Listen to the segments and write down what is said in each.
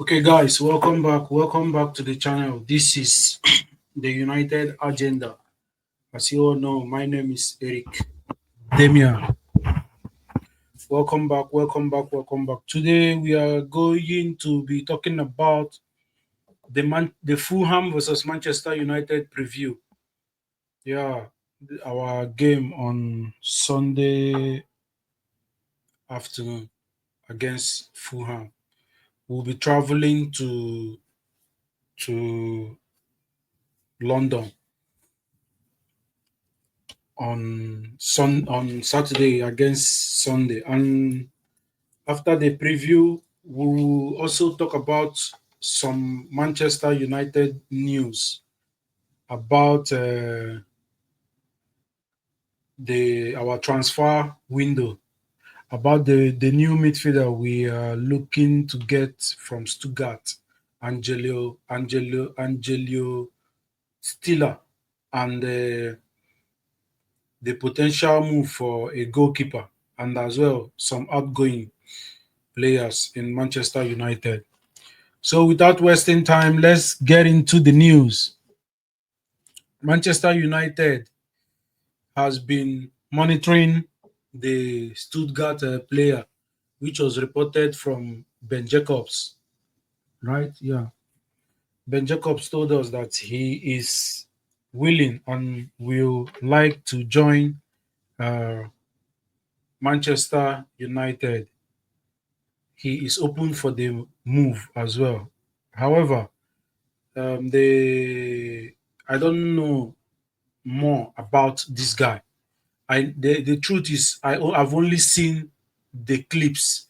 Okay, guys, welcome back. Welcome back to the channel. This is the United Agenda. As you all know, my name is Eric Demian. Welcome back. Welcome back. Welcome back. Today we are going to be talking about the Fulham versus Manchester United preview. Yeah, our game on Sunday afternoon against Fulham. We'll be traveling to London on Saturday against Sunday. And after the preview, we will also talk about some Manchester United news about the our transfer window, about the new midfielder we are looking to get from Stuttgart, Angelio Stiller, and the potential move for a goalkeeper, and as well some outgoing players in Manchester United. So, without wasting time, let's get into the news. Manchester United has been monitoring the Stuttgart player, which was reported from Ben Jacobs, right? Yeah. Ben Jacobs told us that he is willing and will like to join uh, Manchester United. He is open for the move as well. However, they I don't know more about this guy. The truth is I've only seen the clips,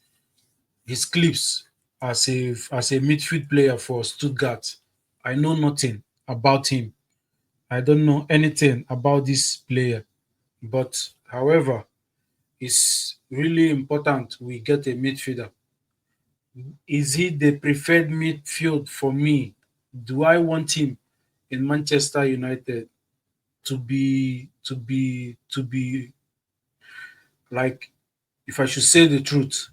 his clips as a midfield player for Stuttgart. I know nothing about him. I don't know anything about this player. But however, it's really important we get a midfielder. Is he the preferred midfield for me? Do I want him in Manchester United? To be like, if I should say the truth,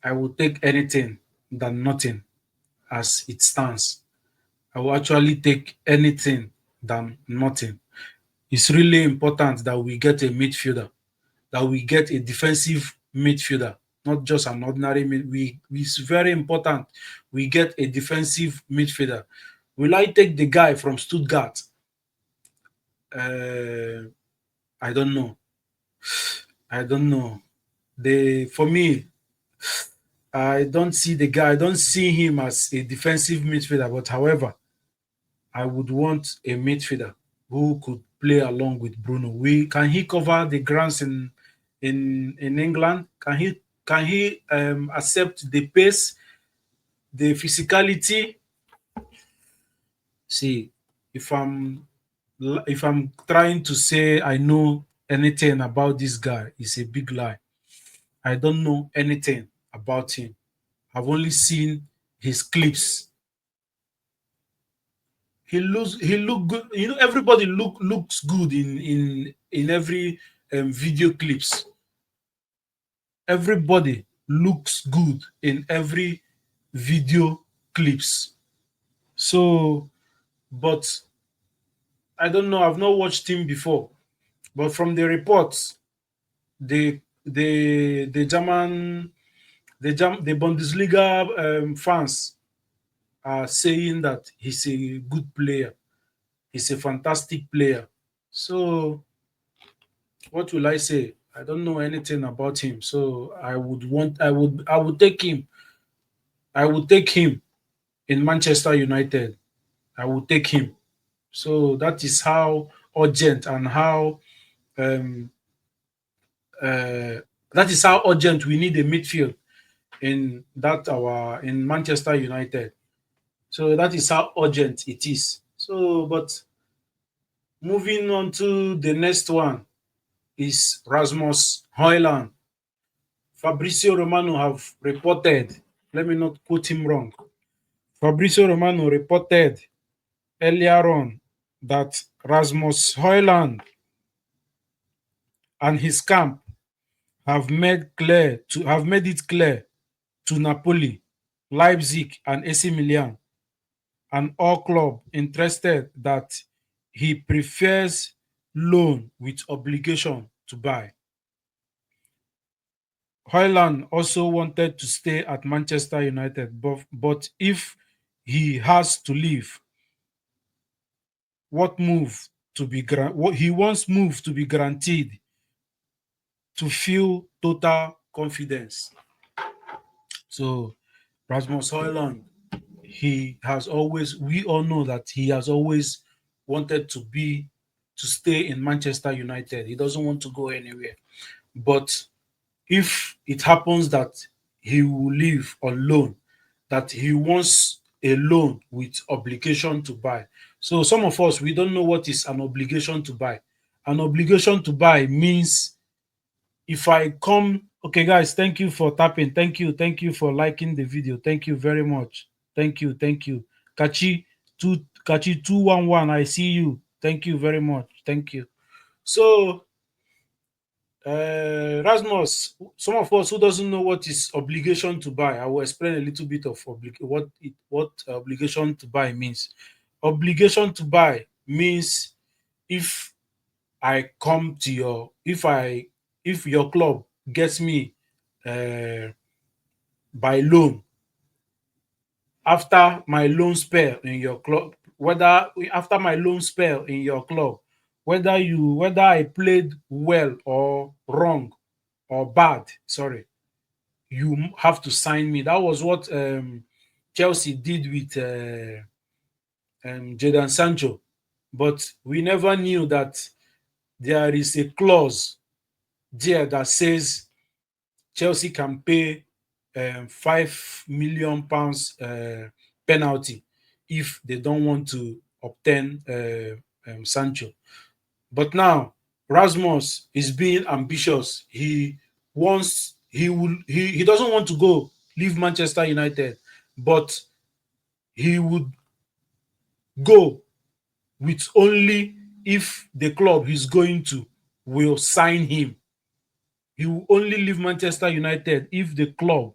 I will take anything than nothing as it stands. I will actually take anything than nothing. It's really important that we get a midfielder, that we get a defensive midfielder, not just an ordinary it's very important we get a defensive midfielder. Will I take the guy from Stuttgart? Uh, I don't know. I don't know. For me, I don't see the guy. I don't see him as a defensive midfielder. But however, I would want a midfielder who could play along with Bruno. We can he cover the grounds in England? Can he accept the pace, the physicality? See, if I'm if I'm trying to say I know anything about this guy, it's a big lie. I don't know anything about him. I've only seen his clips. He look good. Everybody looks good in every video clips. Everybody looks good in every video clips. So, but I don't know. I've not watched him before, but from the reports, the German the Bundesliga fans are saying that he's a good player. He's a fantastic player. So what will I say? I don't know anything about him. So I would take him. I would take him in Manchester United. I would take him. So that is how urgent and how um uh that is how urgent we need a midfield in Manchester United. So that is how urgent it is. So, but moving on to the next one is Rasmus Højlund. Fabrizio Romano have reported, let me not quote him wrong. Fabrizio Romano reported earlier on that Rasmus Højlund and his camp have made it clear to Napoli Leipzig, and AC Milan, and all club interested that he prefers loan with obligation to buy. Hoyland also wanted to stay at Manchester United, but if he has to leave, what move what he wants move to be guaranteed to feel total confidence. So Rasmus Hoyland, he has always, we all know that he has always wanted to stay in Manchester United. He doesn't want to go anywhere. But if it happens that he will leave on loan, that he wants a loan with obligation to buy. So some of us, we don't know what is an obligation to buy. An obligation to buy means, if I come, okay, guys, thank you for tapping. Thank you for liking the video. Thank you very much. Thank you. Kachi 211, I see you. Thank you very much. Thank you. So Rasmus, some of us who doesn't know what is obligation to buy, I will explain a little bit of what obligation to buy means. Obligation to buy means, if I come to your, if your club gets me uh, by loan, after my loan spell in your club, whether after my loan spell in your club, whether I played well or wrong or bad, sorry, you have to sign me. That was what Chelsea did with Jadon Sancho. But we never knew that there is a clause there that says Chelsea can pay £5 million penalty if they don't want to obtain Sancho. But now Rasmus is being ambitious. He doesn't want to go leave Manchester United, but he would go with only if the club he's going to will sign him. He will only leave Manchester United if the club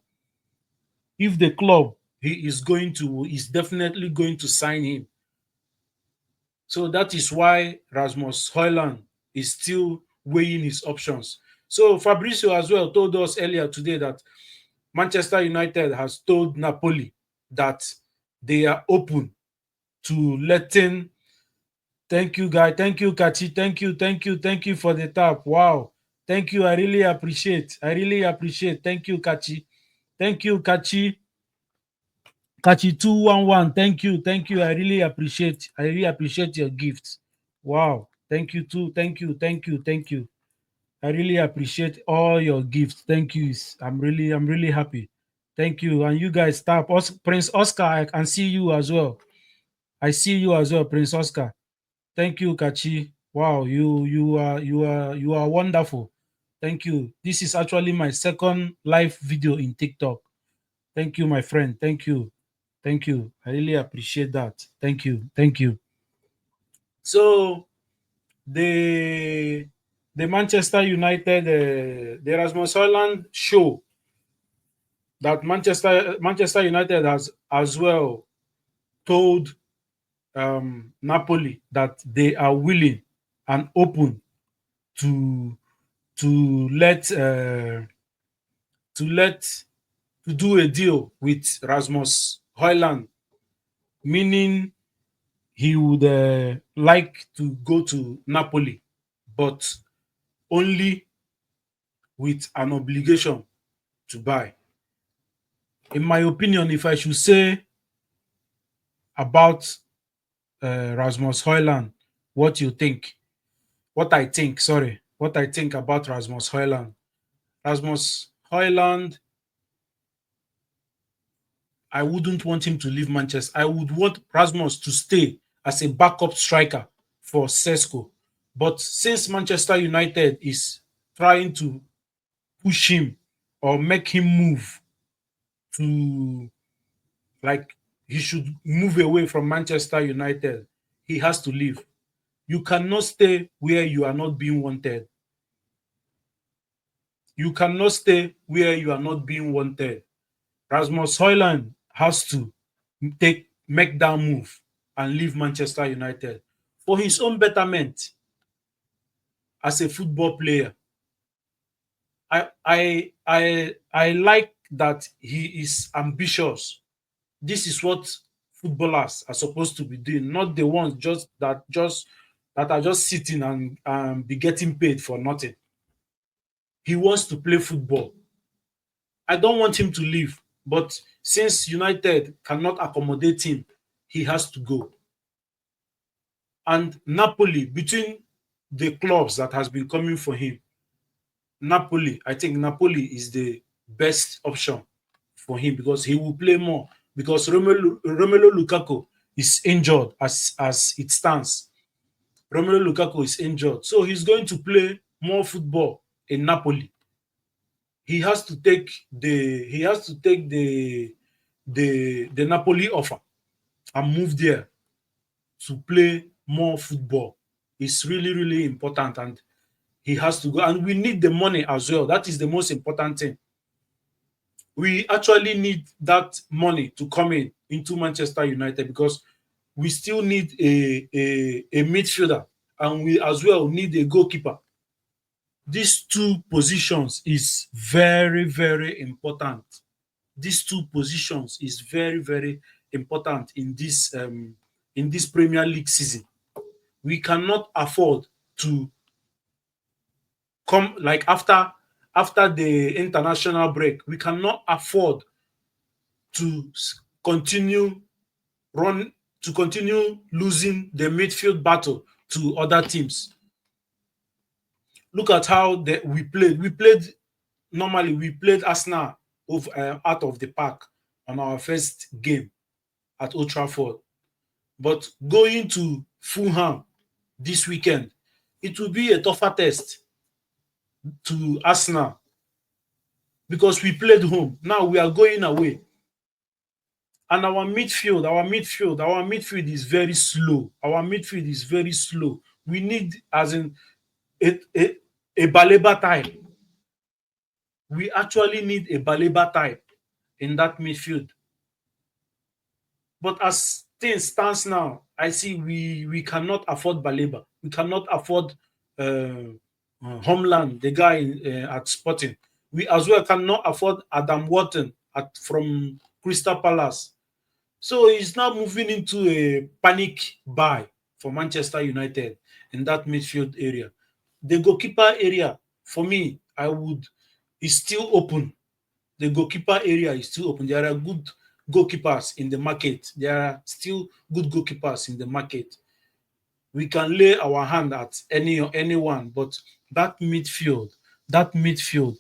he is going to is definitely going to sign him. So that is why Rasmus Hoyland is still weighing his options. So Fabrizio as well told us earlier today that Manchester United has told Napoli that they are open to letting. Thank you, guy. Thank you, Kachi. Thank you for the tap. Wow. Thank you. I really appreciate. I really appreciate. Thank you, Kachi. Thank you, Kachi. Kachi 211. Thank you. I really appreciate your gifts. Wow. Thank you too. Thank you. I really appreciate all your gifts. Thank you. I'm really happy. Thank you. And you guys tap. Prince Oscar, I can see you as well. I see you as well, Prince Oscar. Thank you, Kachi. Wow, you are wonderful. Thank you. This is actually my second live video in TikTok. Thank you, my friend. Thank you. Thank you. I really appreciate that. Thank you. Thank you. So the the Manchester United, the Rasmus Hojlund show that Manchester United has as well told Napoli that they are willing and open to to let to let to do a deal with Rasmus Hojlund, meaning he would like to go to Napoli, but only with an obligation to buy. In my opinion, if I should say about Rasmus Hojlund, what you think, what I think about Rasmus Hojlund. Rasmus Hojlund, I wouldn't want him to leave Manchester. I would want Rasmus to stay as a backup striker for Sesko. But since Manchester United is trying to push him or make him move to, like, he should move away from Manchester United, he has to leave. You cannot stay where you are not being wanted. You cannot stay where you are not being wanted. Rasmus Hojlund has to make that move and leave Manchester United for his own betterment as a football player. I like that he is ambitious. This is what footballers are supposed to be doing, not the ones that are just sitting and be getting paid for nothing. He wants to play football. I don't want him to leave, but since United cannot accommodate him, he has to go. And Napoli, between the clubs that has been coming for him, Napoli, I think Napoli is the best option for him because he will play more. Because Romelu Lukaku is injured as it stands. Romelu Lukaku is injured, so he's going to play more football in Napoli. He has to take the Napoli offer and move there to play more football. It's really, really important, and he has to go. And we need the money as well. That is the most important thing. We actually need that money to come into Manchester United because we still need a midfielder, and we as well need a goalkeeper. These two positions is very, very important. These two positions is very, very important in this Premier League season. We cannot afford to come like after the international break. We cannot afford to continue run to continue losing the midfield battle to other teams. Look at how we played. We played Arsenal out of the park on our first game at Old Trafford. But going to Fulham this weekend, it will be a tougher test to Arsenal because we played home. Now we are going away. And our midfield is very slow. Our midfield is very slow. We need, as in a Baleba type. We actually need a Baleba type in that midfield. But as things stands now, I see we cannot afford Baleba. We cannot afford Homeland, the guy at Sporting. We as well cannot afford Adam Wharton from Crystal Palace. So he's now moving into a panic buy for Manchester United in that midfield area. The goalkeeper area, for me, is still open. The goalkeeper area is still open. There are good goalkeepers in the market. There are still good goalkeepers in the market. We can lay our hand at anyone, but that midfield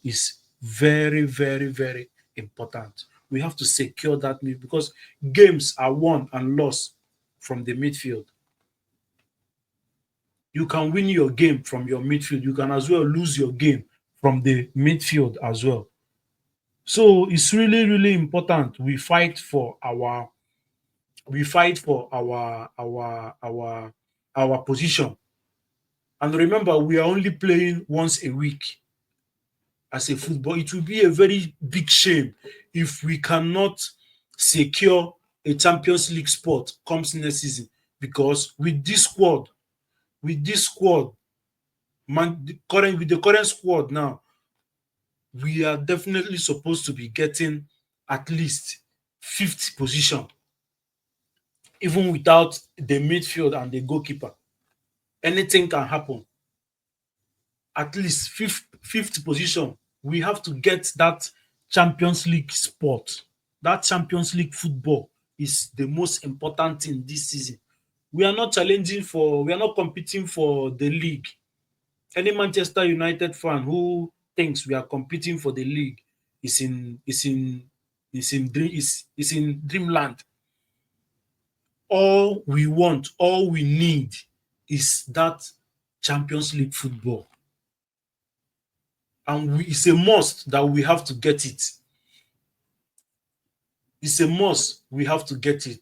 is very, very, very important. We have to secure that midfield because games are won and lost from the midfield. You can win your game from your midfield. You can as well lose your game from the midfield as well. So it's really, really important we fight for our position. And remember, we are only playing once a week as a football. It will be a very big shame if we cannot secure a Champions League spot comes next season. Because with this squad, with the current squad now, we are definitely supposed to be getting at least fifth position, even without the midfield and the goalkeeper. Anything can happen. At least fifth position. We have to get that Champions League spot. That Champions League football is the most important thing this season. We are not competing for the league. Any Manchester United fan who thinks we are competing for the league is in dreamland. All we need is that Champions League football. And it's a must that we have to get it. It's a must we have to get it.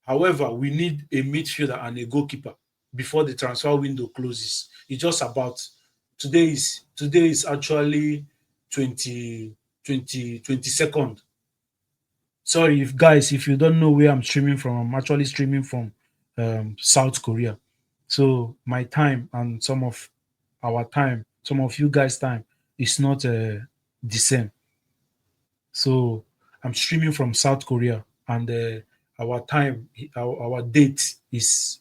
However, we need a midfielder and a goalkeeper before the transfer window closes. It's just about today is actually 22nd. Sorry, if guys, if you don't know where I'm streaming from, I'm actually streaming from South Korea. So my time and some of our time, some of you guys' time is not the same. So I'm streaming from South Korea, and our time, our date is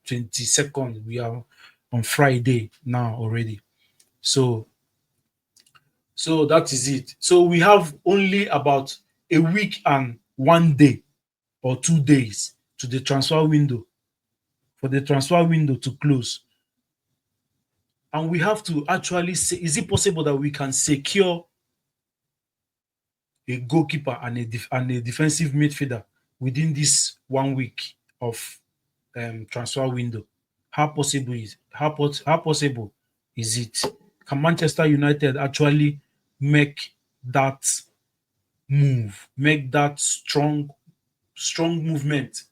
22nd. We are on Friday now already. So that is it. So we have only about a week and 1 day or 2 days to the transfer window for the transfer window to close. And we have to actually say, is it possible that we can secure a goalkeeper and and a defensive midfielder within this 1 week of transfer window? How possible is it? Can Manchester United actually make that make that strong movement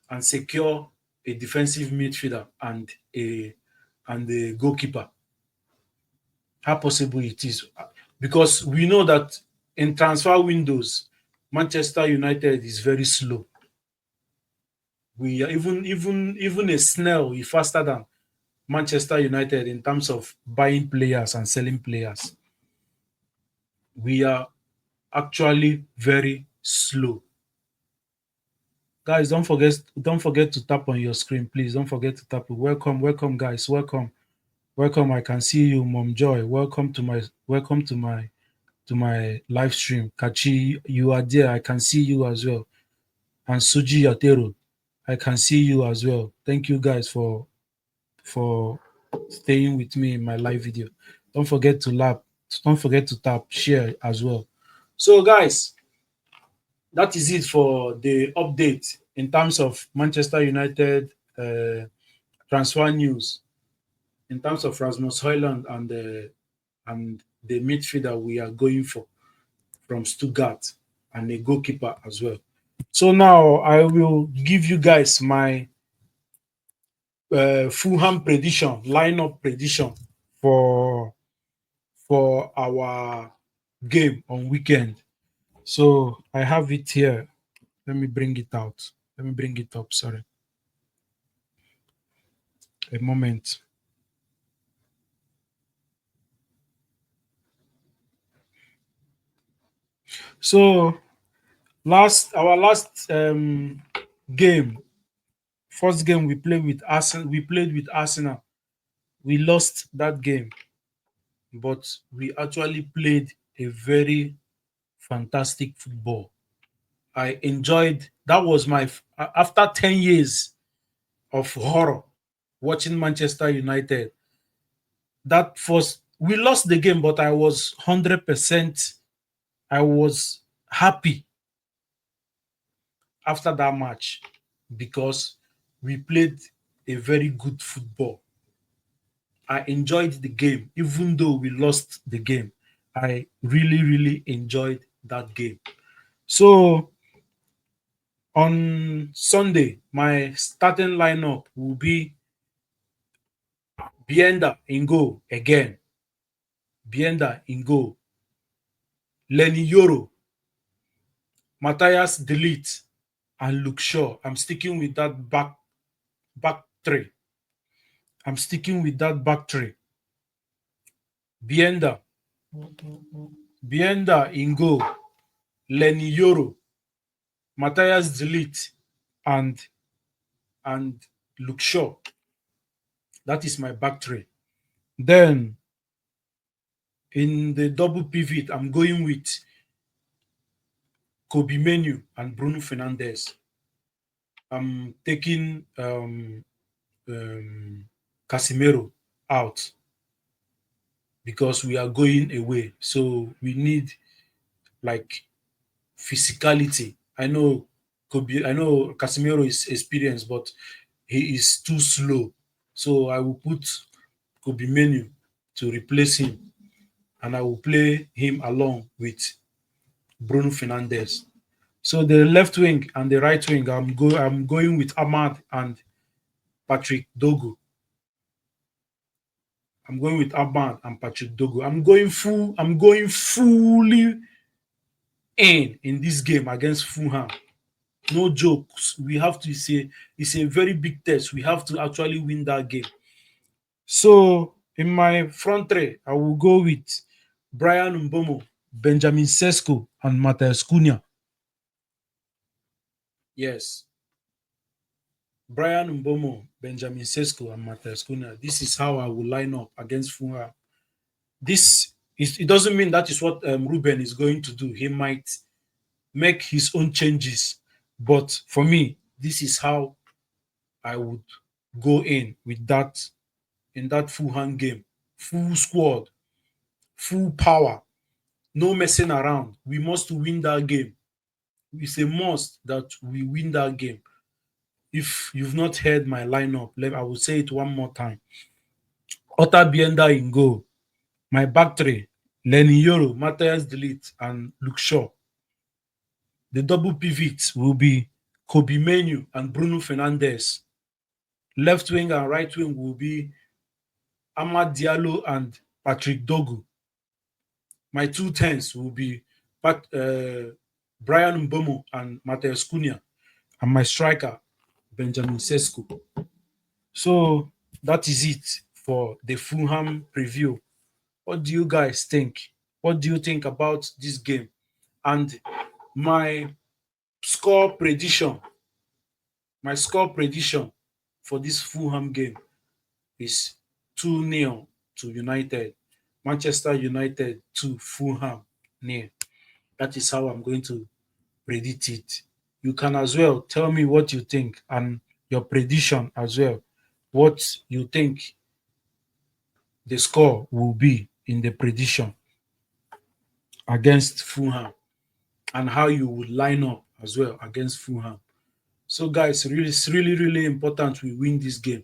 and secure a defensive midfielder and a goalkeeper? How possible it is? Because we know that in transfer windows, Manchester United is very slow. We are even a snail is faster than Manchester United in terms of buying players and selling players. We are actually very slow. Guys, don't forget to tap on your screen, please. Don't forget to tap. Welcome, guys. Welcome. I can see you, Mom Joy. Welcome to my live stream. Kachi, you are there. I can see you as well. And Suji Yatero, I can see you as well. Thank you guys for staying with me in my live video. Don't forget to lap. Don't forget to tap share as well. So, guys, that is it for the update in terms of Manchester United transfer news. In terms of Rasmus Højlund and the midfielder we are going for from Stuttgart and a goalkeeper as well. So now I will give you guys my Fulham prediction, lineup prediction for our game on weekend. So I have it here. Let me bring it out. Let me bring it up. Sorry. A moment. So our last game, first game we played with Arsenal. We played with Arsenal. We lost that game, but we actually played a very fantastic football. I enjoyed. That was my after 10 years of horror watching Manchester United. That first we lost the game, but I was 100%. I was happy after that match because we played a very good football. I enjoyed the game, even though we lost the game. I really, really enjoyed that game. So on Sunday, my starting lineup will be Bienda in goal again. Bienda in goal. Lenny Yoro, Matthias Delete, and Luke Shaw. I'm sticking with that back three. I'm sticking with that back three. Bienda. Bienda in goal. Lenny Yoro, Matthias Delete, and Luke Shaw. That is my back three. Then in the double pivot, I'm going with Kobe Menu and Bruno Fernandes. I'm taking Casemiro out because we are going away. So we need like physicality. I know Casemiro is experienced, but he is too slow. So I will put Kobe Menu to replace him, and I will play him along with Bruno Fernandes. So the left wing and the right wing, I'm going with Ahmad and Patrick Dogo. I'm going with Ahmad and Patrick Dogo. I'm going fully in this game against Fulham. No jokes. We have to say it's a very big test. We have to actually win that game. So in my front three, I will go with Brian Mbomo, Benjamin Sesko, and Matthias Cunha. Yes, Brian Mbomo, Benjamin Sesko, and Matthias Cunha. This is how I will line up against Fulham. This is, it doesn't mean that is what Ruben is going to do. He might make his own changes, but for me, this is how I would go in with that in that Fulham game. Full squad, full power, no messing around. We must win that game. It's a must that we win that game. If you've not heard my lineup, I will say it one more time. Ota Bienda in goal. My back three, Lenny Yoro, Matthias Delete, and Luke Shaw. The double pivots will be Kobe Menu and Bruno Fernandes. Left wing and right wing will be Amad Diallo and Patrick Dogu. My two tens will be Brian Mbomo and Matthias Cunha. And my striker, Benjamin Sesko. So that is it for the Fulham preview. What do you guys think? What do you think about this game? And my score prediction, my score prediction for this Fulham game is 2-0 to United. Manchester United to Fulham nil. That is how I'm going to predict it. You can as well tell me what you think and your prediction as well. What you think the score will be in the prediction against Fulham and how you would line up as well against Fulham. So, guys, really, it's really, really important we win this game.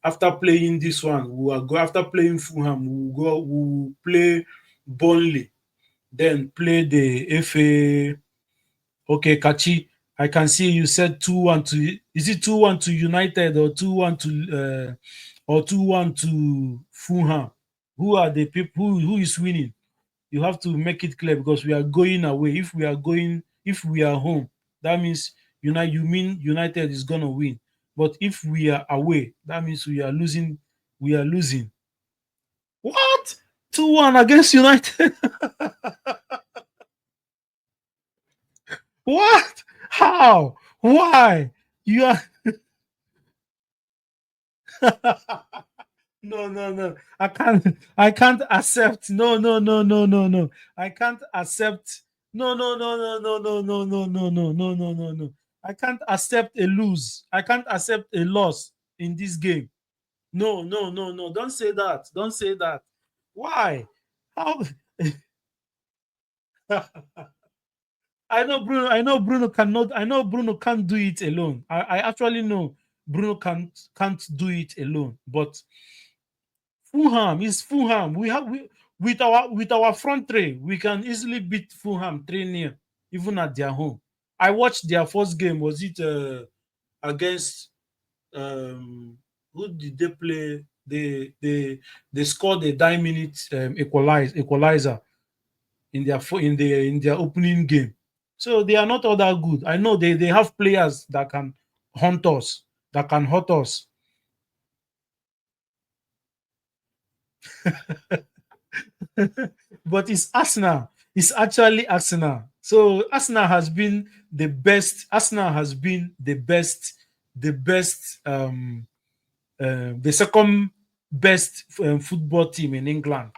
After playing this one, we will go after playing Fulham, we will play Burnley, then play the FA. Okay, Kachi, I can see you said 2-1 to, is it 2-1 to United or 2-1 to or 2-1 to Fulham? Who are the people who is winning? You have to make it clear because we are going away. If we are home, that means you mean United is gonna win. But if we are away, that means we are losing. We are losing. What? 2-1 against United? What? How? Why? You are no, no, no. I can't accept. No, no, no, no, no, no. I can't accept. No, no, no, no, no, no, no, no, no, no, no, no, no, no. I can't accept a lose. I can't accept a loss in this game. No, no, no, no. Don't say that. Don't say that. Why? How? I know Bruno cannot. I know Bruno can't do it alone. I actually know Bruno can't do it alone. But Fulham is Fulham. With our front three, we can easily beat Fulham 3-0, even at their home. I watched their first game. Was it against who did they play? They scored a 9 minute equalizer in their opening game. So they are not all that good. I know they have players that can hunt us, that can hurt us. But it's Arsenal. It's actually Arsenal. So Arsenal has been the best. Arsenal has been the best, the second best football team in England.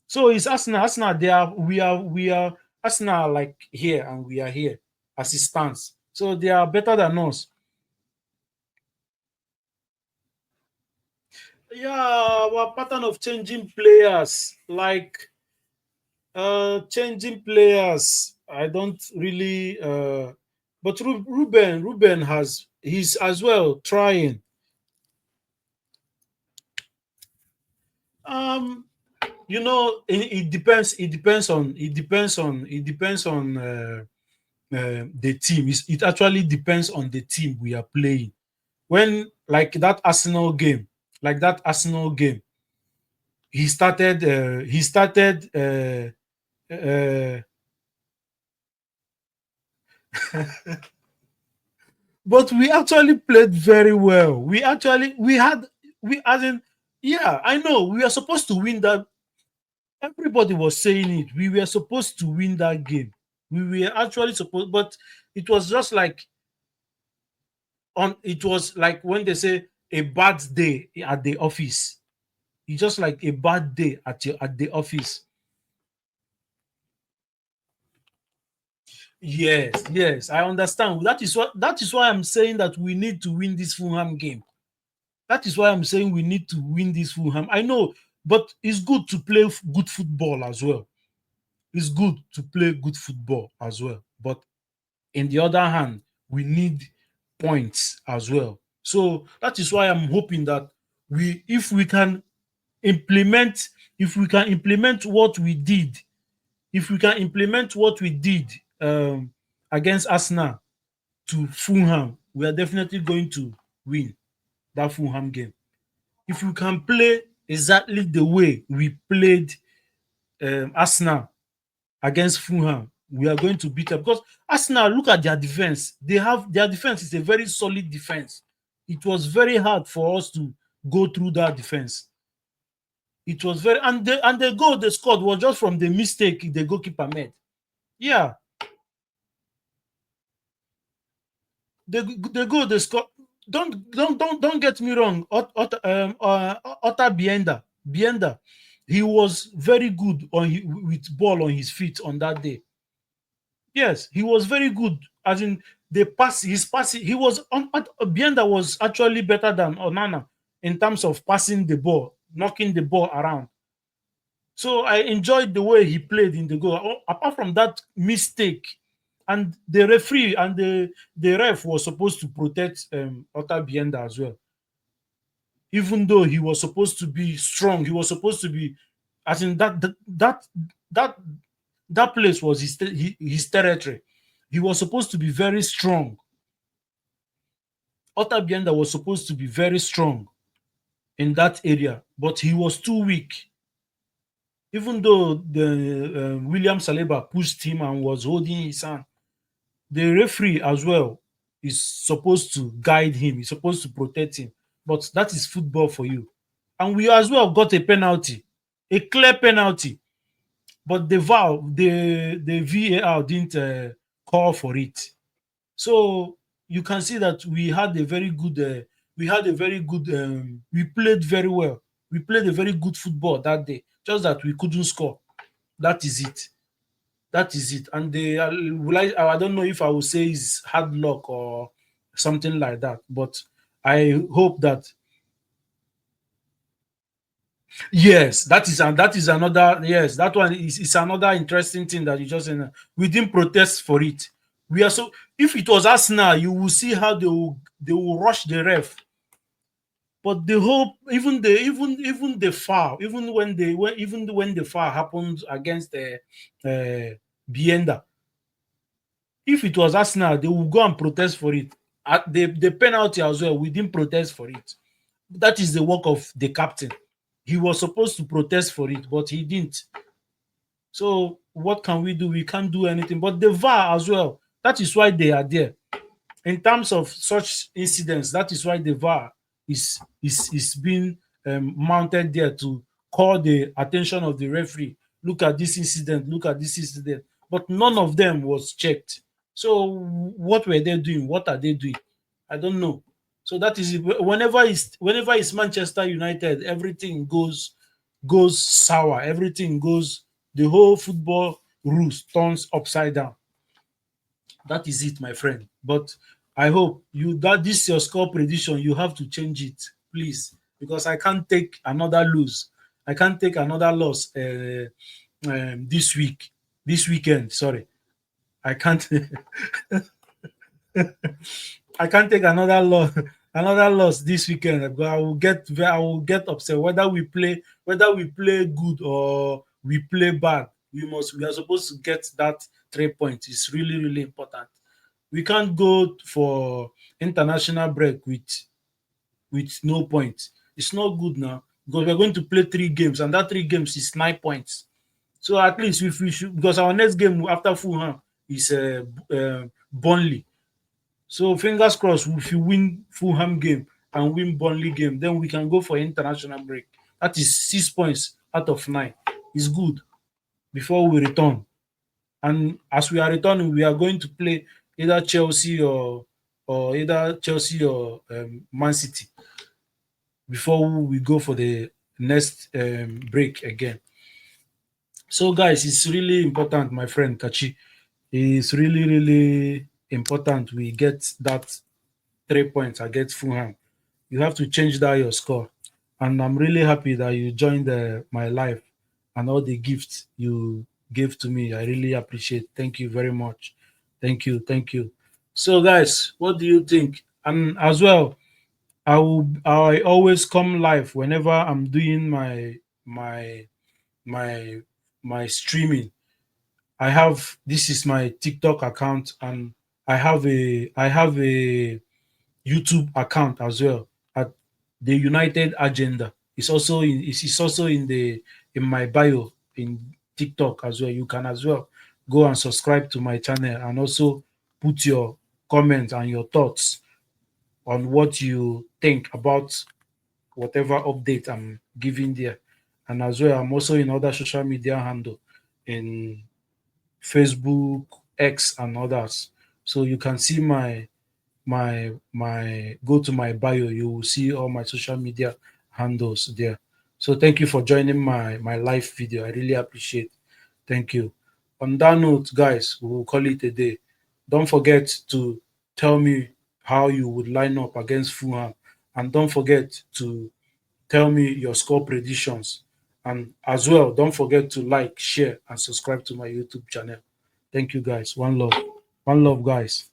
So it's Arsenal. Arsenal, we are Arsenal like here and we are here as it stands. So they are better than us. Yeah, our pattern of changing players, like changing players. I don't really but Ruben has he's as well trying. Um it depends on the team. It actually depends on the team we are playing. When like that Arsenal game, like that Arsenal game, he started But we actually played very well. We had we as in yeah, I know we were supposed to win that. Everybody was saying it. We were supposed to win that game. We were actually supposed, but it was just like it was like when they say a bad day at the office. It's just like a bad day at the office. Yes, yes, I understand. That is why I'm saying that we need to win this Fulham game. That is why I'm saying we need to win this Fulham. I know, but it's good to play good football as well. It's good to play good football as well. But in the other hand, we need points as well. So that is why I'm hoping that if we can implement, if we can implement what we did, if we can implement what we did against Arsenal to Fulham, we are definitely going to win that Fulham game. If we can play exactly the way we played Arsenal against Fulham, we are going to beat them because Arsenal, look at their defense. Their defense is a very solid defense. It was very hard for us to go through that defense. It was very and the goal they scored was just from the mistake the goalkeeper made. Yeah, the goal they scored. Don't get me wrong. Otta Bienda, he was very good with ball on his feet on that day. Yes, he was very good. As in the pass, his passing, he was on Bienda was actually better than Onana in terms of passing the ball, knocking the ball around. So I enjoyed the way he played in the goal. Apart from that mistake, and the referee and the ref was supposed to protect Otta Bienda as well. Even though he was supposed to be strong, he was supposed to be, as in that that place was his territory. He was supposed to be very strong. Otta Bienda was supposed to be very strong in that area, but he was too weak. Even though the William Saliba pushed him and was holding his hand, the referee as well is supposed to guide him. He's supposed to protect him. But that is football for you. And we as well got a penalty, a clear penalty. But the VAR didn't call for it. So you can see that we had a very good, we played very well. We played a very good football that day. Just that we couldn't score. That is it. That is it. And I don't know if I would say it's hard luck or something like that. But I hope that yes, that is another yes, that one is another interesting thing that you just said. We didn't protest for it. We are so if it was us now, you will see how they will rush the ref. But the whole even the foul, even when the foul happened against Bienda, if it was Arsenal, they will go and protest for it. At the penalty as well, we didn't protest for it. That is the work of the captain. He was supposed to protest for it, but he didn't. So what can we do? We can't do anything. But the VAR as well, that is why they are there. In terms of such incidents, that is why the VAR is being mounted there to call the attention of the referee. Look at this incident. Look at this incident. But none of them was checked. So what were they doing? What are they doing? I don't know. So that is whenever it's Manchester United, everything goes sour. Everything goes the whole football rules turns upside down. That is it, my friend. But I hope you that this your score prediction. You have to change it, please, because I can't take another lose. I can't take another loss this week, this weekend. Sorry, I can't. I can't take another loss. Another loss this weekend. Because I will get upset whether we play good or we play bad. We are supposed to get that 3 points. It's really really important. We can't go for international break with no points. It's not good now because we're going to play 3 games and that 3 games is 9 points. So at least if we should because our next game after Fulham is Burnley. So fingers crossed, if you win Fulham game and win Burnley game, then we can go for international break. That is 6 points out of 9. It's good before we return. And as we are returning, we are going to play either Chelsea or Man City before we go for the next break again. So, guys, it's really important, my friend Kachi. It's really, really important we get that 3 points against Fulham. You have to change that your score. And I'm really happy that you joined my life and all the gifts you gave to me. I really appreciate. Thank you very much. Thank you. Thank you. So, guys, what do you think? And as well, I always come live whenever I'm doing my my my streaming. I have this is my TikTok account, and I have a YouTube account as well at the United Agenda. It's also in my bio in TikTok as well. You can as well go and subscribe to my channel and also put your comments and your thoughts on what you think about whatever update I'm giving there. And as well, I'm also in other social media handle in Facebook, X, and others. So you can see my go to my bio. You will see all my social media handles there. So thank you for joining my live video. I really appreciate. Thank you. On that note, guys, we will call it a day. Don't forget to tell me how you would line up against Fulham, and don't forget to tell me your score predictions. And as well, don't forget to like, share, and subscribe to my YouTube channel. Thank you, guys. One love. One love, guys.